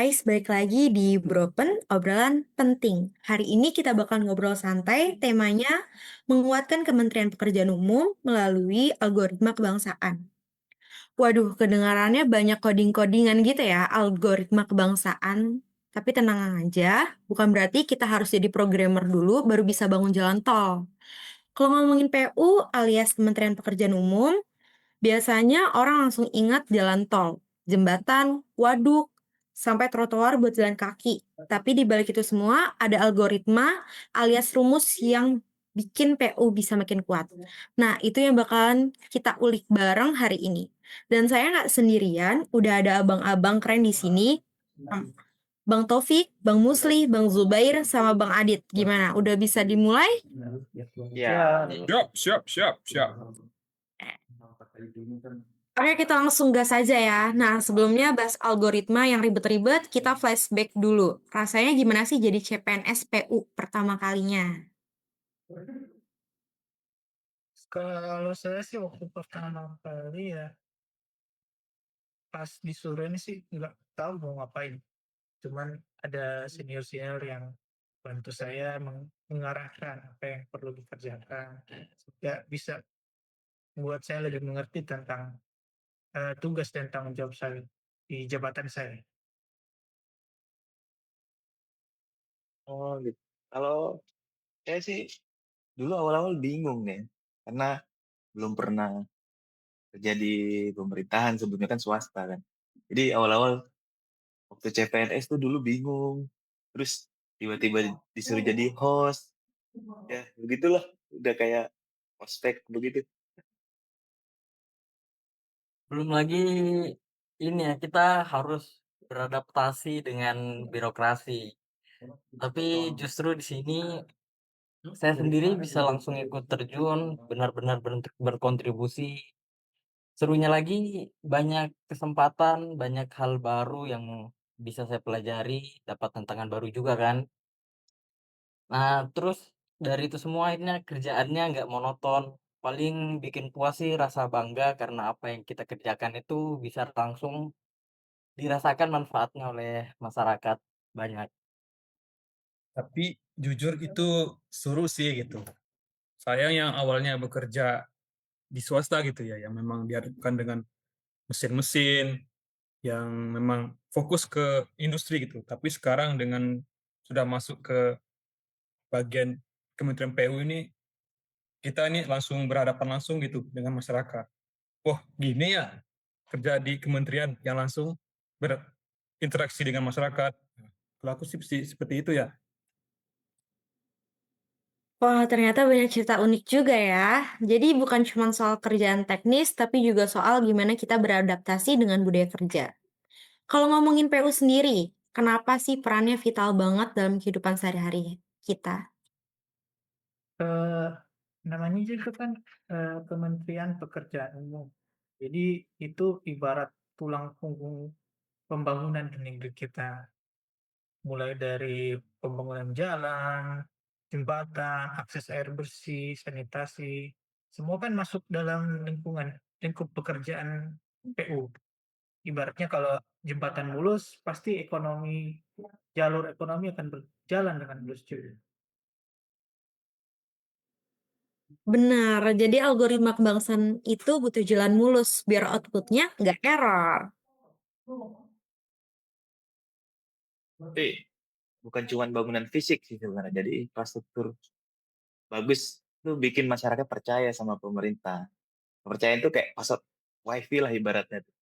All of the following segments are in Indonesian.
guys, balik lagi di Bropen, obrolan penting. Hari ini kita bakal ngobrol santai, temanya menguatkan Kementerian Pekerjaan Umum melalui algoritma kebangsaan. Waduh, kedengarannya banyak coding-codingan gitu ya, algoritma kebangsaan. Tapi tenang aja, bukan berarti kita harus jadi programmer dulu baru bisa bangun jalan tol. Kalau ngomongin PU alias Kementerian Pekerjaan Umum, biasanya orang langsung ingat jalan tol, jembatan, waduk, sampai trotoar buat jalan kaki. Tapi di balik itu semua ada algoritma alias rumus yang bikin PU bisa makin kuat. Nah, itu yang bakalan kita ulik bareng hari ini. Dan saya nggak sendirian, udah ada abang-abang keren di sini. Bang Taufik, Bang Musli, Bang Zubair, sama Bang Adit. Gimana? Udah bisa dimulai? Ya, Siap. Oke, kita langsung gas aja ya. Nah, sebelumnya bahas algoritma yang ribet-ribet, kita flashback dulu. Rasanya gimana sih jadi CPNS PU pertama kalinya? kalau saya sih waktu pertama kali ya, pas disuruh ini sih nggak tahu mau ngapain. Cuman ada senior-senior yang bantu saya mengarahkan apa yang perlu dikerjakan, sehingga bisa membuat saya lebih mengerti tentang tugas dan tanggung jawab saya di jabatan saya. Oh gitu. Kalau saya sih dulu awal-awal bingung nih, karena belum pernah kerja di pemerintahan, sebelumnya kan swasta kan. Jadi awal-awal waktu CPNS tuh dulu bingung, terus tiba-tiba disuruh jadi host, ya begitulah, udah kayak ospek begitu. Belum lagi ini ya, kita harus beradaptasi dengan birokrasi. Tapi justru di sini saya sendiri bisa langsung ikut terjun, benar-benar berkontribusi. Serunya lagi banyak kesempatan, banyak hal baru yang bisa saya pelajari, dapat tantangan baru juga kan. Nah, terus dari itu semua akhirnya kerjaannya nggak monoton. Paling bikin puas sih rasa bangga karena apa yang kita kerjakan itu bisa langsung dirasakan manfaatnya oleh masyarakat banyak. Tapi jujur itu seru sih gitu. Saya yang awalnya bekerja di swasta gitu ya, yang memang dihadapkan dengan mesin-mesin, yang memang fokus ke industri gitu. Tapi sekarang dengan sudah masuk ke bagian Kementerian PU ini, kita ini langsung berhadapan langsung gitu dengan masyarakat. Wah, gini ya kerja di kementerian yang langsung berinteraksi dengan masyarakat. Kalau aku sih seperti itu ya. Wah, ternyata banyak cerita unik juga ya. Jadi bukan cuma soal kerjaan teknis, tapi juga soal gimana kita beradaptasi dengan budaya kerja. Kalau ngomongin PU sendiri, kenapa sih perannya vital banget dalam kehidupan sehari-hari kita? Eh, Namanya juga kan Kementerian Pekerjaan Umum. Jadi itu ibarat tulang punggung pembangunan di negeri kita. Mulai dari pembangunan jalan, jembatan, akses air bersih, sanitasi, semua kan masuk dalam lingkup pekerjaan PU. Ibaratnya kalau jembatan mulus, pasti jalur ekonomi akan berjalan dengan mulus juga. Benar, jadi algoritma kebangsaan itu butuh jalan mulus biar outputnya nggak error. Tapi bukan cuma bangunan fisik sih sebenarnya, jadi infrastruktur bagus tuh bikin masyarakat percaya sama pemerintah. Kepercayaan tuh kayak password wifi lah ibaratnya tuh.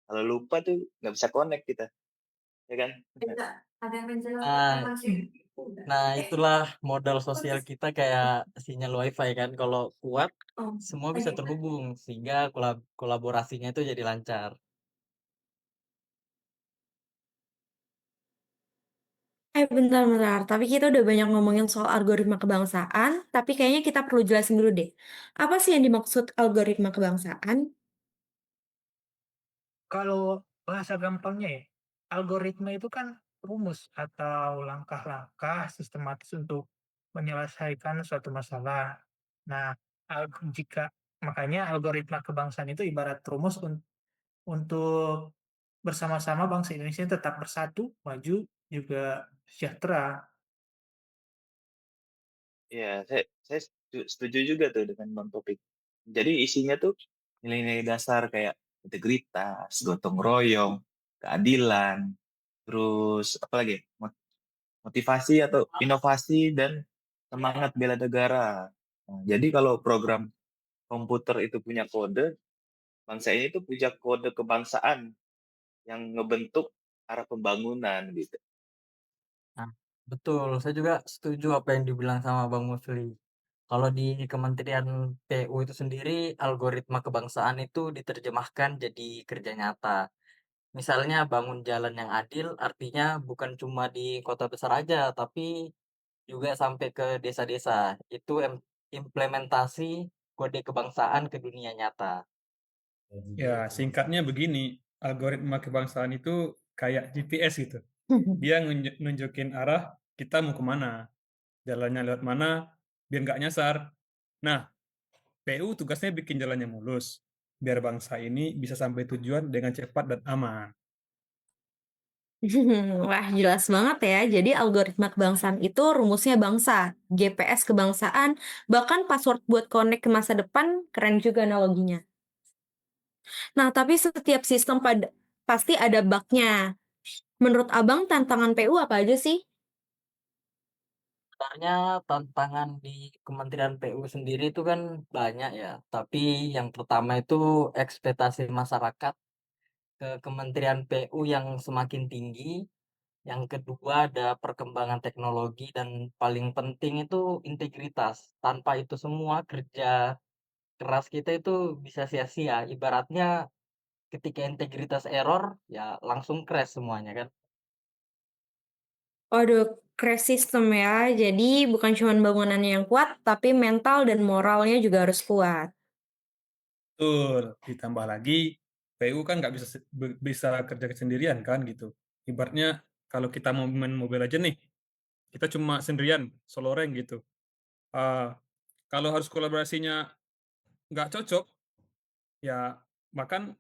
Kalau lupa tuh nggak bisa connect kita, ya kan? Nah, nah itulah modal sosial kita kayak sinyal wifi kan. Kalau kuat, semua bisa terhubung sehingga kolaborasinya itu jadi lancar. Bentar-bentar, tapi kita udah banyak ngomongin soal algoritma kebangsaan, tapi kayaknya kita perlu jelasin dulu deh. Apa sih yang dimaksud algoritma kebangsaan? Kalau bahasa gampangnya ya, algoritma itu kan rumus atau langkah-langkah sistematis untuk menyelesaikan suatu masalah. Nah, jika makanya algoritma kebangsaan itu ibarat rumus untuk bersama-sama bangsa Indonesia tetap bersatu, maju, juga sejahtera. Ya, saya setuju juga tuh dengan Bang Topik. Jadi isinya tuh nilai-nilai dasar kayak integritas, gotong royong, keadilan, terus apa lagi? Motivasi atau inovasi dan semangat bela negara. Nah, jadi kalau program komputer itu punya kode, bangsa ini tuh punya kode kebangsaan yang ngebentuk arah pembangunan gitu. Nah, betul. Saya juga setuju apa yang dibilang sama Bang Musli. Kalau di Kementerian PU itu sendiri, algoritma kebangsaan itu diterjemahkan jadi kerja nyata. Misalnya bangun jalan yang adil, artinya bukan cuma di kota besar aja, tapi juga sampai ke desa-desa. Itu implementasi kode kebangsaan ke dunia nyata. Ya, singkatnya begini, algoritma kebangsaan itu kayak GPS gitu. Dia nunjukin arah kita mau kemana, jalannya lewat mana, biar nggak nyasar. Nah, PU tugasnya bikin jalannya mulus, biar bangsa ini bisa sampai tujuan dengan cepat dan aman. Wah, jelas banget ya. Jadi algoritma kebangsaan itu rumusnya bangsa, GPS kebangsaan, bahkan password buat connect ke masa depan, keren juga analoginya. Nah, tapi setiap sistem pasti ada bug-nya. Menurut Abang, tantangan PU apa aja sih? Sebenarnya tantangan di Kementerian PU sendiri itu kan banyak ya. Tapi yang pertama itu ekspektasi masyarakat ke Kementerian PU yang semakin tinggi. Yang kedua ada perkembangan teknologi dan paling penting itu integritas. Tanpa itu semua kerja keras kita itu bisa sia-sia. Ibaratnya ketika integritas error ya langsung crash semuanya kan. Waduh, crash system ya. Jadi bukan cuma bangunannya yang kuat, tapi mental dan moralnya juga harus kuat. Betul, ditambah lagi PU kan nggak bisa bisa kerja sendirian kan gitu. Ibaratnya kalau kita mau main Mobile Legends nih, kita cuma sendirian, solo rank gitu. Ah, kalau harus kolaborasinya nggak cocok, ya bahkan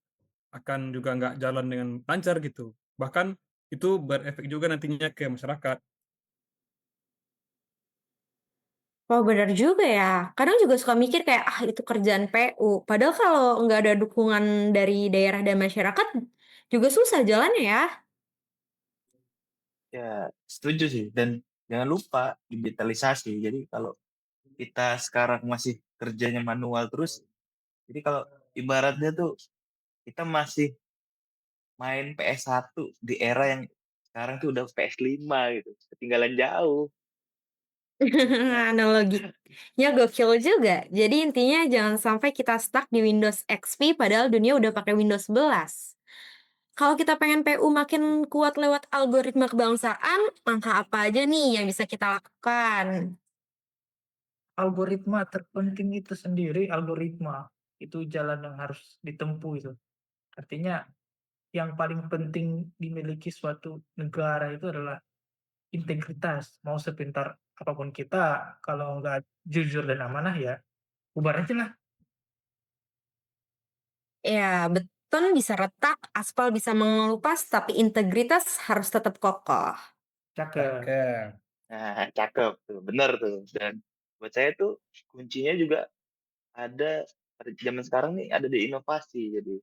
akan juga nggak jalan dengan lancar gitu. Bahkan itu berefek juga nantinya ke masyarakat. Oh, benar juga ya. Kadang juga suka mikir kayak, ah itu kerjaan PU. Padahal kalau nggak ada dukungan dari daerah dan masyarakat, juga susah jalannya ya. Ya, setuju sih. Dan jangan lupa digitalisasi. Jadi kalau kita sekarang masih kerjanya manual terus, jadi kalau ibaratnya tuh kita masih main PS1 di era yang sekarang tuh udah PS5 gitu. Ketinggalan jauh. Analoginya gokil juga. Jadi intinya jangan sampai kita stuck di Windows XP padahal dunia udah pakai Windows 11. Kalau kita pengen PU makin kuat lewat algoritma kebangsaan, langkah apa aja nih yang bisa kita lakukan? Algoritma terpenting itu sendiri, algoritma. Itu jalan yang harus ditempuh itu. Artinya yang paling penting dimiliki suatu negara itu adalah integritas. Mau sepintar apapun kita, kalau nggak jujur dan amanah ya, bubar aja lah. Ya, beton bisa retak, aspal bisa mengelupas, tapi integritas harus tetap kokoh. Cakep. Oke. Nah, cakep tuh, bener tuh. Dan buat saya tuh kuncinya juga ada pada zaman sekarang nih ada di inovasi. Jadi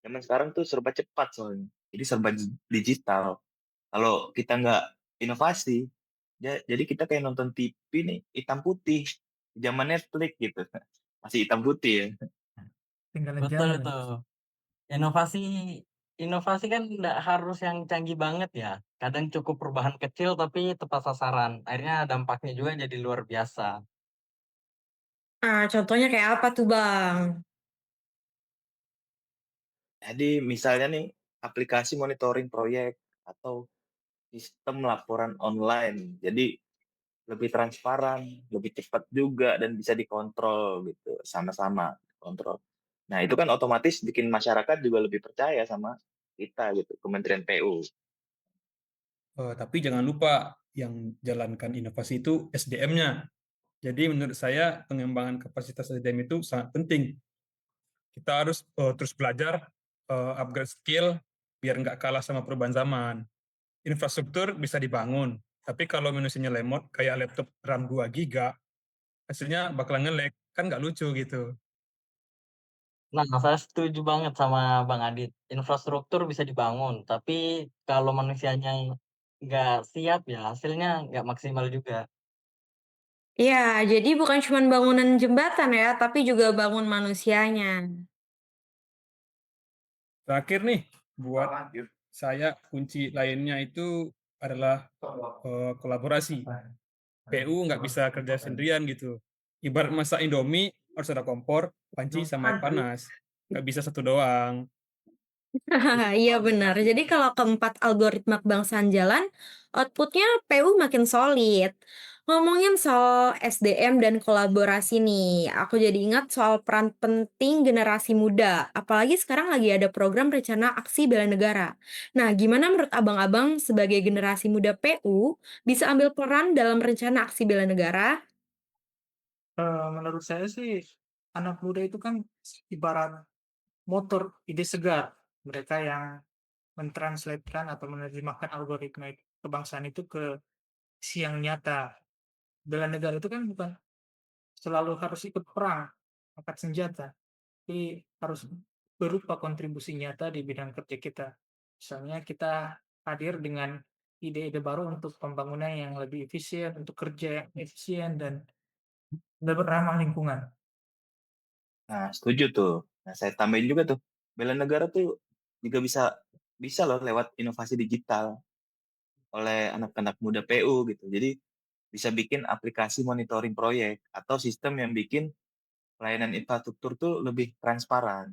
zaman sekarang tuh serba cepat soalnya. Jadi serba digital. Kalau kita nggak inovasi, jadi kita kayak nonton TV nih hitam putih. Zaman Netflix gitu. Masih hitam putih ya. Tinggalan Betul zaman. itu. Inovasi inovasi kan nggak harus yang canggih banget ya. Kadang cukup perubahan kecil tapi tepat sasaran. Akhirnya dampaknya juga jadi luar biasa. Nah, contohnya kayak apa tuh, Bang? Jadi misalnya nih aplikasi monitoring proyek atau sistem laporan online. Jadi lebih transparan, lebih cepat juga dan bisa dikontrol gitu, sama-sama kontrol. Nah, itu kan otomatis bikin masyarakat juga lebih percaya sama kita gitu, Kementerian PU. Tapi jangan lupa yang jalankan inovasi itu SDM-nya. Jadi menurut saya pengembangan kapasitas SDM itu sangat penting. Kita harus terus belajar, upgrade skill, biar nggak kalah sama perubahan zaman. Infrastruktur bisa dibangun, tapi kalau menunya lemot kayak laptop RAM 2 giga, hasilnya bakalan nge-lag, kan nggak lucu gitu. Nah, saya setuju banget sama Bang Adit. Infrastruktur bisa dibangun, tapi kalau manusianya nggak siap ya hasilnya nggak maksimal juga. Iya, jadi bukan cuma bangunan jembatan ya, tapi juga bangun manusianya. Terakhir nih, buat saya kunci lainnya itu adalah kolaborasi. PU nggak bisa kerja sendirian gitu. Ibarat masak Indomie, harus ada kompor, panci, sama air panas. Nggak bisa satu doang. Iya benar. Jadi kalau keempat algoritma kebangsaan jalan, outputnya PU makin solid. Ngomongin soal SDM dan kolaborasi nih, aku jadi ingat soal peran penting generasi muda. Apalagi sekarang lagi ada program rencana aksi bela negara. Nah, gimana menurut abang-abang sebagai generasi muda PU bisa ambil peran dalam rencana aksi bela negara? Menurut saya sih anak muda itu kan ibarat motor ide segar. Mereka yang mentranslatekan atau menerjemahkan algoritma kebangsaan itu ke siang nyata. Bela negara itu kan bukan selalu harus ikut perang, angkat senjata, tapi harus berupa kontribusi nyata di bidang kerja kita. Misalnya kita hadir dengan ide-ide baru untuk pembangunan yang lebih efisien, untuk kerja yang efisien dan lebih ramah lingkungan. Nah, setuju tuh. Nah, saya tambahin juga tuh, bela negara tuh juga bisa bisa loh lewat inovasi digital oleh anak-anak muda PU gitu. Jadi bisa bikin aplikasi monitoring proyek atau sistem yang bikin pelayanan infrastruktur tuh lebih transparan.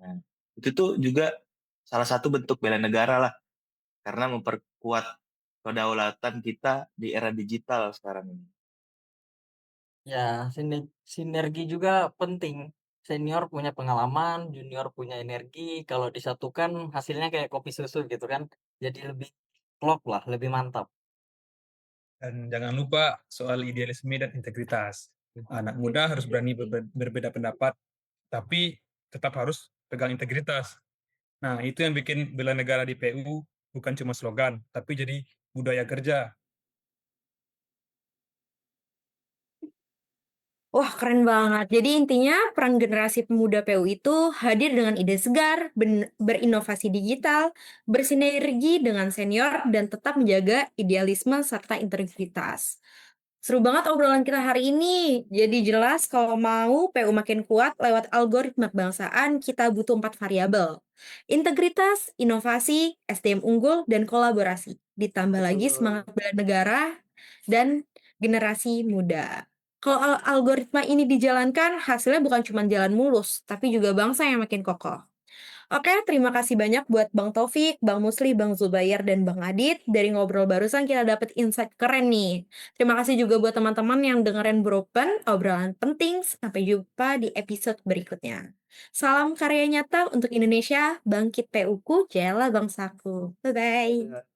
Nah, itu tuh juga salah satu bentuk bela negara lah, karena memperkuat kedaulatan kita di era digital sekarang ini. Ya, sinergi juga penting. Senior punya pengalaman, junior punya energi. Kalau disatukan hasilnya kayak kopi susu gitu kan. Jadi lebih klop lah, lebih mantap. Dan jangan lupa soal idealisme dan integritas. Anak muda harus berani berbeda pendapat, tapi tetap harus pegang integritas. Nah, itu yang bikin bela negara di PU bukan cuma slogan, tapi jadi budaya kerja. Wah, keren banget. Jadi intinya peran generasi pemuda PU itu hadir dengan ide segar, berinovasi digital, bersinergi dengan senior, dan tetap menjaga idealisme serta integritas. Seru banget obrolan kita hari ini. Jadi jelas kalau mau PU makin kuat lewat algoritma kebangsaan, kita butuh 4 variabel. Integritas, inovasi, SDM unggul, dan kolaborasi. Ditambah lagi semangat bela negara dan generasi muda. Kalau algoritma ini dijalankan, hasilnya bukan cuma jalan mulus, tapi juga bangsa yang makin kokoh. Oke, terima kasih banyak buat Bang Taufik, Bang Musli, Bang Zubair, dan Bang Adit. Dari ngobrol barusan kita dapat insight keren nih. Terima kasih juga buat teman-teman yang dengerin Bropen, obrolan penting. Sampai jumpa di episode berikutnya. Salam karya nyata untuk Indonesia, bangkit PU-ku, jela bangsaku. Bye-bye.